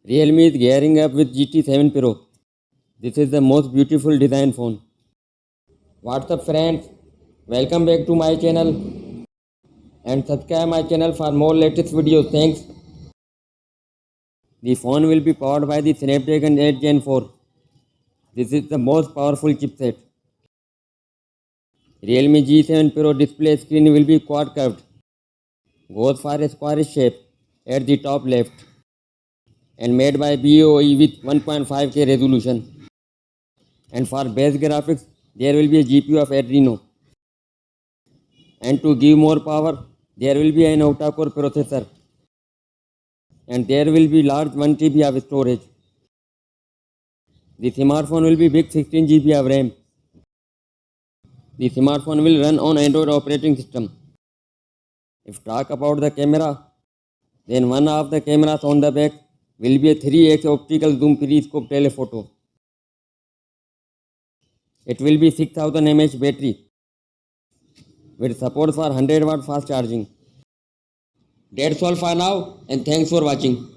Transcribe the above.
Realme is gearing up with GT7 Pro. This is the most beautiful design phone. What's up friends? Welcome back to my channel and subscribe my channel for more latest videos. Thanks. The phone will be powered by the Snapdragon 8 Gen 4. This is the most powerful chipset. Realme G7 Pro display screen will be quad curved. Goes for a squarish shape at the top left and made by BOE with 1.5K resolution. And for base graphics, there will be a GPU of Adreno. And to give more power, there will be an octa-core processor. And there will be large 1 TB of storage. The smartphone will be big 16 GB of RAM. The smartphone will run on Android operating system. If talk about the camera, then one of the cameras on the back will be a 3x optical zoom periscope telephoto. It will be 6000 mAh battery with support for 100 watt fast charging. That's all for now and thanks for watching.